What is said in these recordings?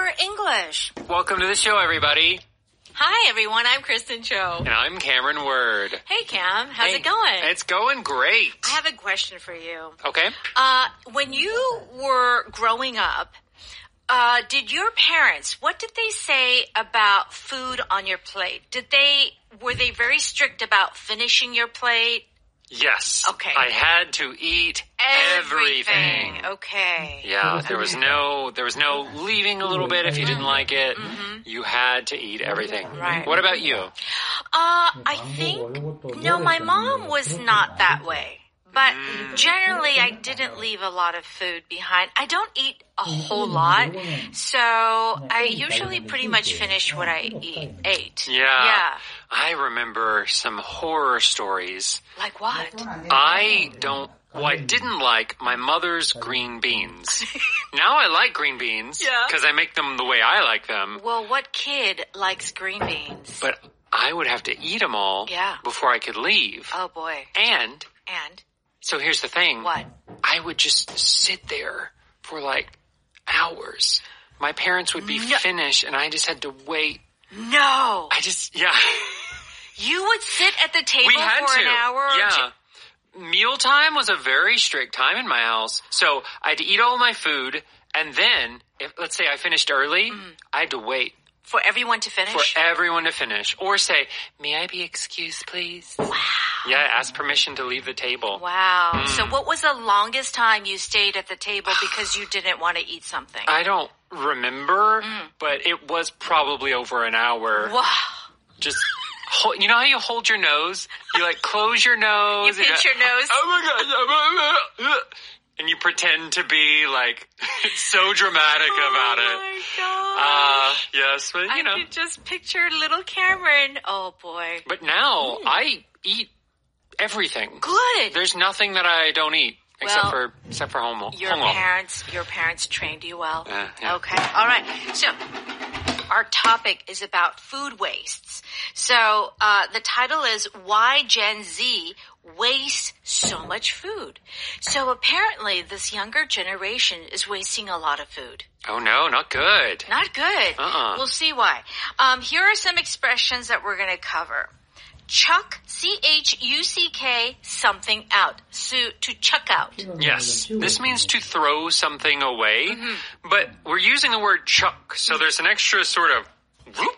Power English. Welcome to the show, everybody. Hi, everyone. I'm Kristen Cho. And I'm Cameron Word. Hey, Cam. How's it going? It's going great. I have a question for you. Okay. When you were growing up, did your parents, what did they say about food on your plate? Were they very strict about finishing your plate? Yes. Okay. I had to eat everything. Okay. Yeah, there was no leaving a little bit if you didn't like it. Mm-hmm. You had to eat everything. Right. What about you? I think, no, my mom was not that way. But generally, I didn't leave a lot of food behind. I don't eat a whole lot, so I usually pretty much finish what I ate. Yeah. I remember some horror stories. Like what? I didn't like my mother's green beans. Now I like green beans because I make them the way I like them. Well, what kid likes green beans? But I would have to eat them all before I could leave. Oh, boy. And? So here's the thing. What? I would just sit there for like hours. My parents would be finished and I just had to wait. No. You would sit at the table for an hour? Yeah. Mealtime was a very strict time in my house. So I had to eat all my food and then, let's say I finished early, I had to wait. For everyone to finish? For everyone to finish. Or say, may I be excused, please? Wow. Yeah, ask permission to leave the table. Wow. So what was the longest time you stayed at the table because you didn't want to eat something? I don't remember, but it was probably over an hour. Wow. Just, you know how you hold your nose? You like close your nose. You pinch your nose. Oh my God. And you pretend to be like so dramatic about it. Oh my God. Yes, but you know. I could just picture little Cameron. Oh boy. But now I eat everything. Good. There's nothing that I don't eat except for homo. Your parents trained you well. Yeah. Okay. All right. So our topic is about food wastes. So the title is Why Gen Z Wastes So Much Food. So apparently this younger generation is wasting a lot of food. Oh no, not good. Not good. We'll see why. Here are some expressions that we're going to cover. Chuck, C-H-U-C-K, something out. So to chuck out. Yes. This means to throw something away, but we're using the word chuck, so there's an extra sort of whoop,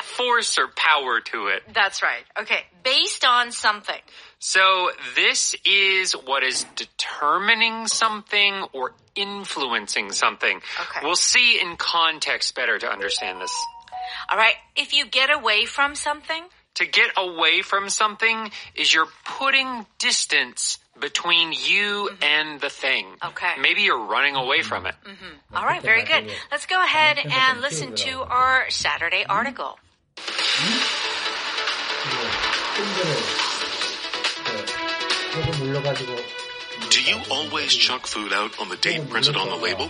force or power to it. That's right. Okay. Based on something. So this is what is determining something or influencing something. Okay. We'll see in context better to understand this. All right. If you get away from something. To get away from something is you're putting distance between you and the thing. Okay. Maybe you're running away from it. All right, very good. Let's go ahead and listen to our Saturday article. Do you always chuck food out on the date printed on the label?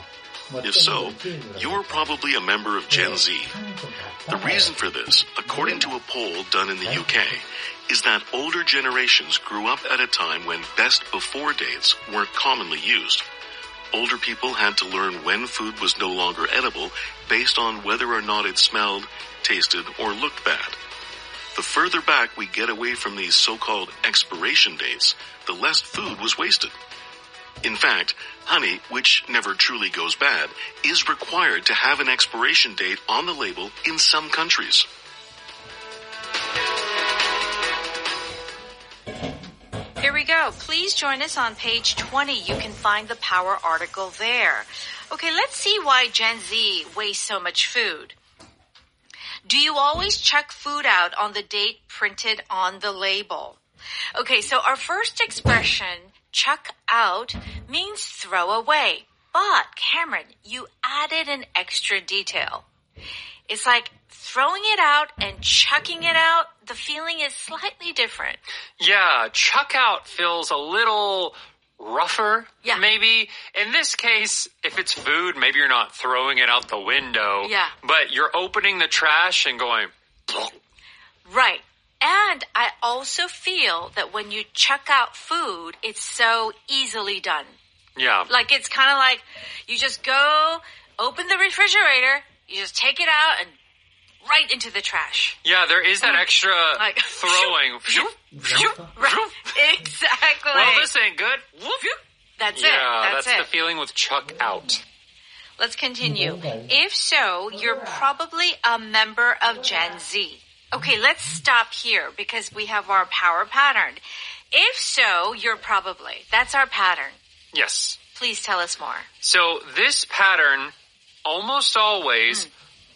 If so, you're probably a member of Gen Z. The reason for this, according to a poll done in the UK, is that older generations grew up at a time when best before dates weren't commonly used. Older people had to learn when food was no longer edible based on whether or not it smelled, tasted, or looked bad. The further back we get away from these so-called expiration dates, the less food was wasted. In fact, honey, which never truly goes bad, is required to have an expiration date on the label in some countries. Here we go. Please join us on page 20. You can find the Power article there. Okay, let's see why Gen Z wastes so much food. Do you always chuck food out on the date printed on the label? Okay, so our first expression, chuck out, means throw away. But, Cameron, you added an extra detail. It's like throwing it out and chucking it out. The feeling is slightly different. Yeah, chuck out feels a little rougher, maybe. In this case, if it's food, maybe you're not throwing it out the window. Yeah. But you're opening the trash and going, plonk. Right. And I also feel that when you chuck out food, it's so easily done. Yeah. Like it's kind of like you just go open the refrigerator, you just take it out and right into the trash. Yeah, there is that extra throwing. Right. Exactly. Well, this ain't good. That's it. Yeah, that's it. the feeling with chuck out. Let's continue. If so, you're probably a member of Gen Z. Okay, let's stop here because we have our power pattern. If so, you're probably. That's our pattern. Yes. Please tell us more. So this pattern almost always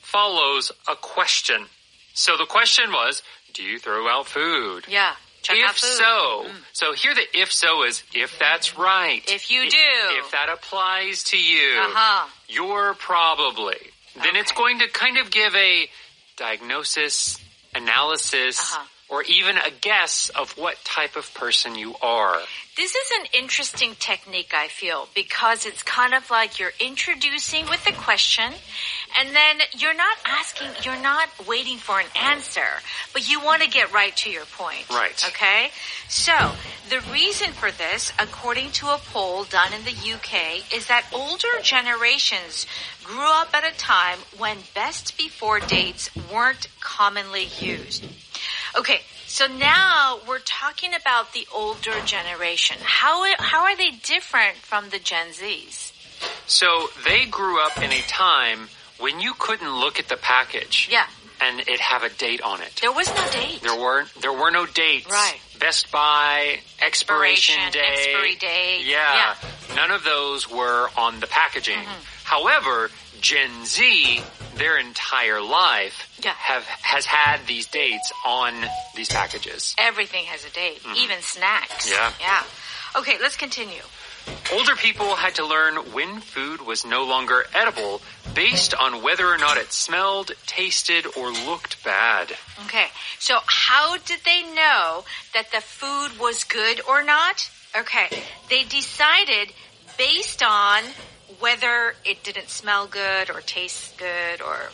follows a question. So the question was, do you throw out food? Yeah. Chuck out If food. so. So here the if so is if that's right. If you do. If that applies to you. Uh-huh. You're probably. Then it's going to kind of give a diagnosis, analysis, or even a guess of what type of person you are. This is an interesting technique, I feel, because it's kind of like you're introducing with the question, and then you're not waiting for an answer, but you want to get right to your point. Right. Okay? So, the reason for this, according to a poll done in the UK, is that older generations grew up at a time when best before dates weren't commonly used. Okay, so now we're talking about the older generation. How are they different from the Gen Zs? So they grew up in a time when you couldn't look at the package. Yeah. And it have a date on it. There was no date. There were no dates. Right. Best by, expiration day. Expiry date. Yeah. None of those were on the packaging. However, Gen Z, their entire life has had these dates on these packages. Everything has a date, even snacks. Yeah. Okay, let's continue. Older people had to learn when food was no longer edible based on whether or not it smelled, tasted, or looked bad. Okay, so how did they know that the food was good or not? Okay, they decided based on whether it didn't smell good or taste good or,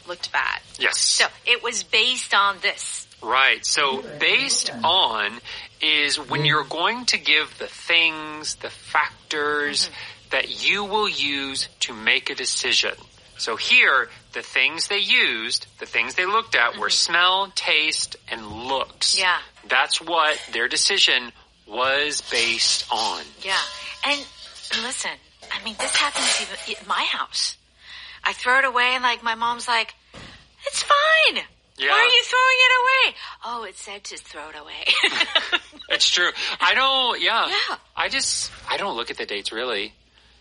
looked bad. Yes. So it was based on this. Right. So based on is when you're going to give the things, the factors that you will use to make a decision. So here, the things they used, the things they looked at were smell, taste, and looks. Yeah. That's what their decision was based on. Yeah. And listen, I mean, this happens even in my house. I throw it away and my mom's like, it's fine. Yeah. Why are you throwing it away? Oh, it said to throw it away. It's true. I don't look at the dates really.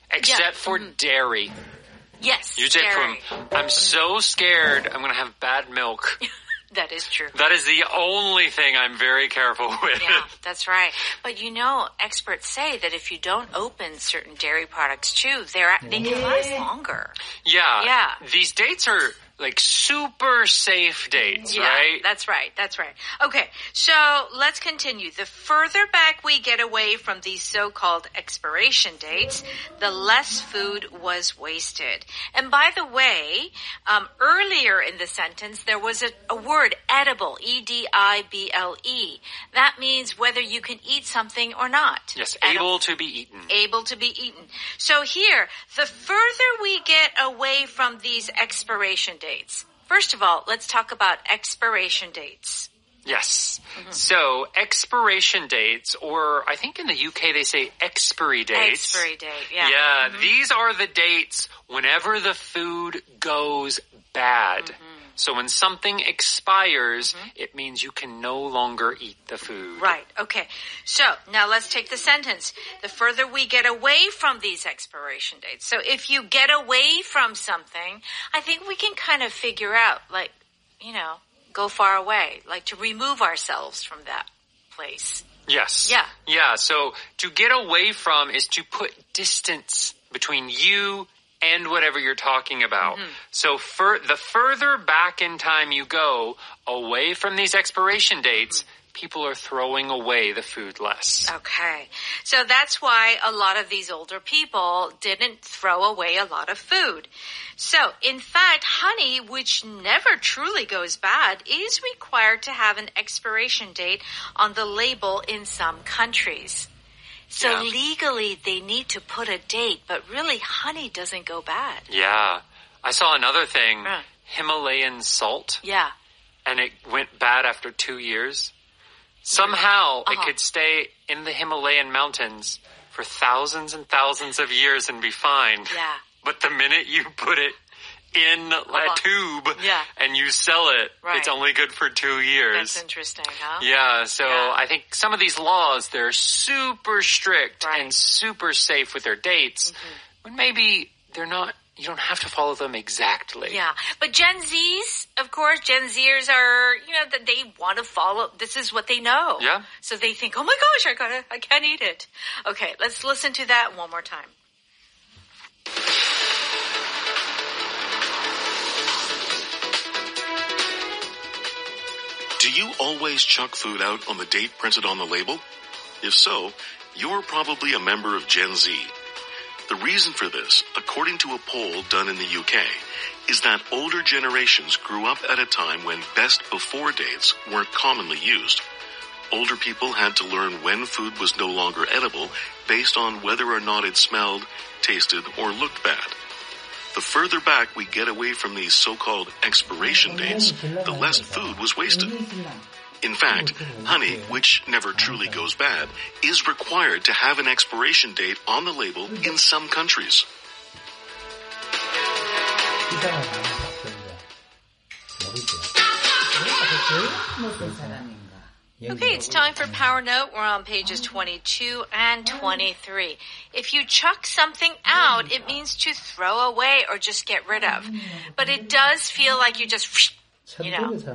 Except for dairy. Yes, dairy. I'm so scared I'm going to have bad milk. That is true. That is the only thing I'm very careful with. Yeah, that's right. But experts say that if you don't open certain dairy products too, they can last longer. Yeah. These dates are super safe dates, right? That's right. Okay, so let's continue. The further back we get away from these so-called expiration dates, the less food was wasted. And by the way, earlier in the sentence, there was a word, edible, E-D-I-B-L-E. That means whether you can eat something or not. Yes, able to be eaten. Able to be eaten. So here, the further we get away from these expiration dates. First of all, let's talk about expiration dates. Yes. So expiration dates, or I think in the UK they say expiry dates. Expiry date, yeah. Yeah, these are the dates whenever the food goes bad. So when something expires, it means you can no longer eat the food. Right. Okay. So now let's take the sentence. The further we get away from these expiration dates. So if you get away from something, I think we can kind of figure out, go far away, to remove ourselves from that place. Yes. Yeah. Yeah. So to get away from is to put distance between you and whatever you're talking about. So the further back in time you go, away from these expiration dates, people are throwing away the food less. Okay. So that's why a lot of these older people didn't throw away a lot of food. So, in fact, honey, which never truly goes bad, is required to have an expiration date on the label in some countries. So Yeah. legally, they need to put a date, but really, honey doesn't go bad. Yeah. I saw another thing, Himalayan salt, Yeah. and it went bad after 2 years. Somehow, it could stay in the Himalayan mountains for thousands and thousands of years and be fine. Yeah. But the minute you put it in a tube and you sell it, it's only good for 2 years. That's interesting, huh? Yeah, so I think some of these laws, they're super strict and super safe with their dates, but maybe they're not, you don't have to follow them exactly. Yeah. But Gen Zs, of course, Gen Zers are, that they want to follow, this is what they know. Yeah. So they think, oh my gosh, I can't eat it. Okay, let's listen to that one more time. Do you always chuck food out on the date printed on the label? If so, you're probably a member of Gen Z. The reason for this, according to a poll done in the UK, is that older generations grew up at a time when best before dates weren't commonly used. Older people had to learn when food was no longer edible based on whether or not it smelled, tasted, or looked bad. The further back we get away from these so-called expiration dates, the less food was wasted. In fact, honey, which never truly goes bad, is required to have an expiration date on the label in some countries. Okay, it's time for Power Note. We're on pages 22 and 23. If you chuck something out, it means to throw away or just get rid of. But it does feel like you just,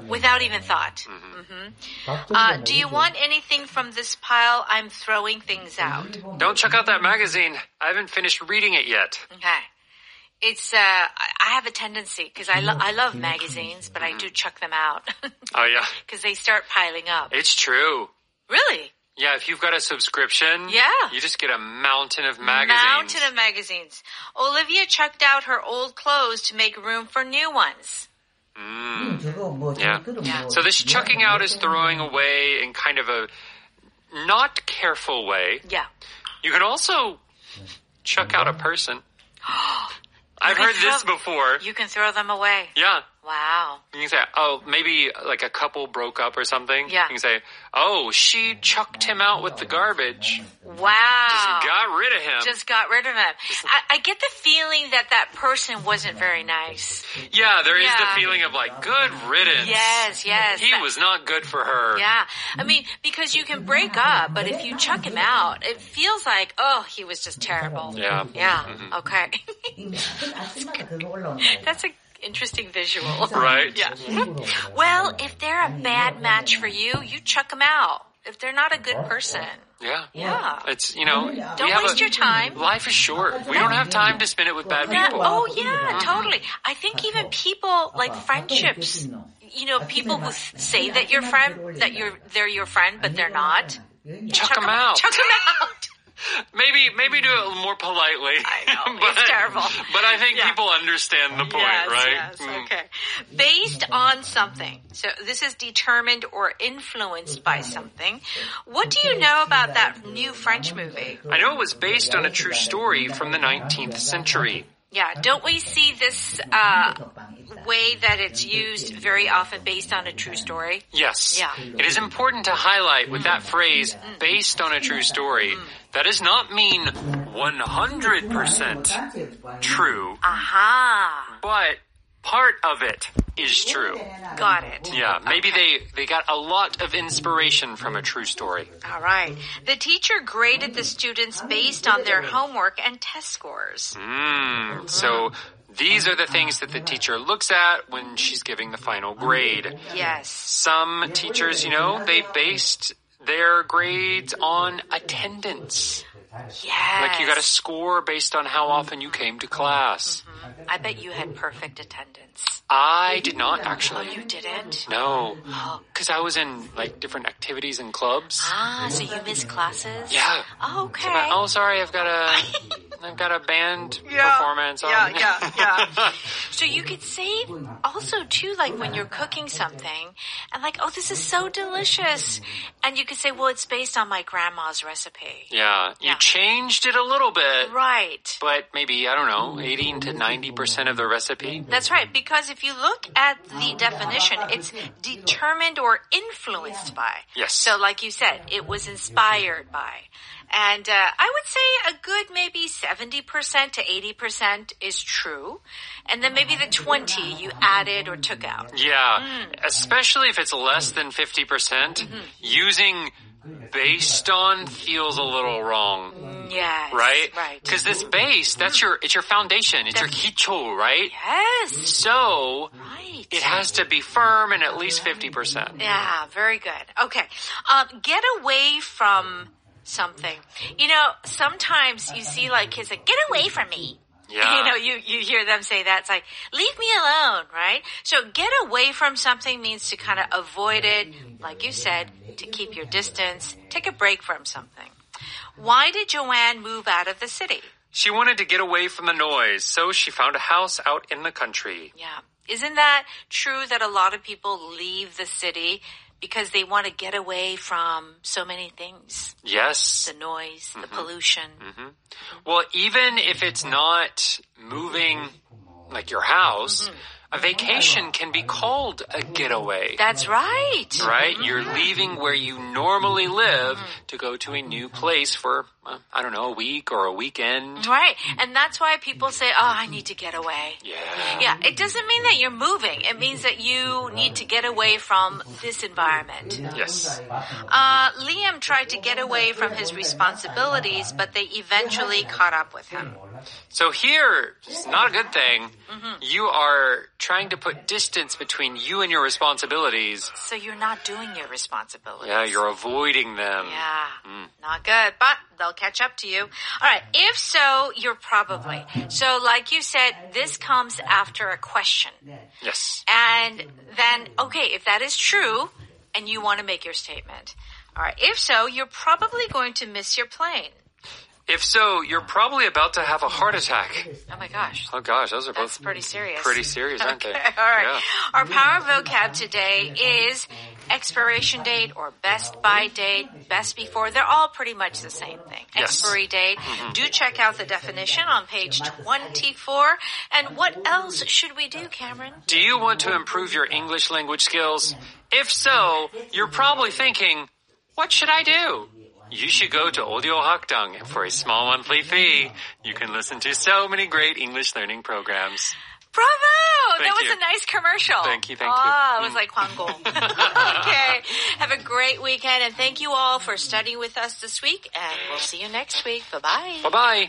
without even thought. Do you want anything from this pile? I'm throwing things out. Don't chuck out that magazine. I haven't finished reading it yet. Okay. It's, I have a tendency, because I love magazines, but I do chuck them out. Oh, yeah. Because they start piling up. It's true. Really? Yeah, if you've got a subscription, you just get a mountain of magazines. Mountain of magazines. Olivia chucked out her old clothes to make room for new ones. Yeah. So this chucking out is throwing away in kind of a not careful way. Yeah. You can also chuck out a person. I've heard this before. You can throw them away. Yeah. Wow. You can say, oh, maybe like a couple broke up or something. Yeah. You can say, oh, she chucked him out with the garbage. Wow. Just got rid of him. Just got rid of him. I get the feeling that person wasn't very nice. Yeah, there is the feeling of like, good riddance. Yes. He was not good for her. Yeah. I mean, because you can break up, but if you chuck him out, it feels like, oh, he was just terrible. Yeah. Yeah. Okay. That's an interesting visual. Right? Yeah. Well, if they're a bad match for you, you chuck them out. If they're not a good person. Yeah. Yeah. It's, Don't waste your time. Life is short. We don't have time to spend it with bad people. Oh, yeah, totally. I think even people, like friendships, people who say that you're friend, they're your friend, but they're not. Chuck them out. Chuck them out. Maybe do it a little more politely. I know, it's terrible. But I think people understand the point, right? Yes, okay. Based on something. So this is determined or influenced by something. What do you know about that new French movie? I know it was based on a true story from the 19th century. Yeah, don't we see this way that it's used very often based on a true story? Yes. Yeah. It is important to highlight with that phrase, based on a true story, that does not mean 100% true. Aha. But part of it is true. Got it. Yeah, maybe they got a lot of inspiration from a true story. All right. The teacher graded the students based on their homework and test scores. So these are the things that the teacher looks at when she's giving the final grade. Yes. Some teachers, they based their grades on attendance. Yes. Like you got a score based on how often you came to class. I bet you had perfect attendance. I did not, actually. Oh, you didn't? No. Because I was in, different activities and clubs. Ah, so you missed classes? Yeah. Oh, okay. So sorry, I've got to I've got a band performance on. Yeah. So you could say also too, like when you're cooking something and like, oh, this is so delicious. And you could say, well, it's based on my grandma's recipe. Yeah. You changed it a little bit. Right. But maybe, I don't know, 80 to 90% of the recipe. That's right. Because if you look at the definition, it's determined or influenced by. Yes. So like you said, it was inspired by. And I would say a good maybe 70% to 80% is true. And then maybe the 20 you added or took out. Yeah. Especially if it's less than 50%, using based on feels a little wrong. Yes. Right? Right. Because this base, it's your foundation. It's your 기초, right? Yes. So, Right. it has to be firm and at least 50%. Yeah, very good. Okay. Get away from something. You know, sometimes you see like kids like, get away from me. Yeah. You know, you hear them say that. It's like, leave me alone, right? So get away from something means to kind of avoid it. Like you said, to keep your distance. Take a break from something. Why did Joanne move out of the city? She wanted to get away from the noise, so she found a house out in the country. Yeah. Isn't that true that a lot of people leave the city because they want to get away from so many things? Yes. The noise, the pollution. Well, even if it's not moving like your house, a vacation can be called a getaway. That's right. Right? You're leaving where you normally live to go to a new place for, I don't know, a week or a weekend. Right. And that's why people say, oh, I need to get away. Yeah. It doesn't mean that you're moving. It means that you need to get away from this environment. Yes. Liam tried to get away from his responsibilities, but they eventually caught up with him. So here, it's not a good thing. You are trying to put distance between you and your responsibilities. So you're not doing your responsibilities. Yeah, you're avoiding them. Yeah, not good, but they'll catch up to you. All right, if so, you're probably. So like you said, this comes after a question. Yes. And then, okay, if that is true, and you want to make your statement. All right, if so, you're probably going to miss your plane. If so, you're probably about to have a heart attack. Oh my gosh. Oh gosh, those are That's both pretty serious. pretty serious, aren't they? All right. Yeah. Our power vocab today is expiration date or best by date, best before. They're all pretty much the same thing. Yes. Expiry date. Do check out the definition on page 24. And what else should we do, Cameron? Do you want to improve your English language skills? If so, you're probably thinking, what should I do? You should go to Audio Hakdang for a small monthly fee. You can listen to so many great English learning programs. Bravo! Thank That was you. a nice commercial. Thank you. It was like 광고. Okay. Have a great weekend, and thank you all for studying with us this week, and we'll see you next week. Bye-bye. Bye-bye.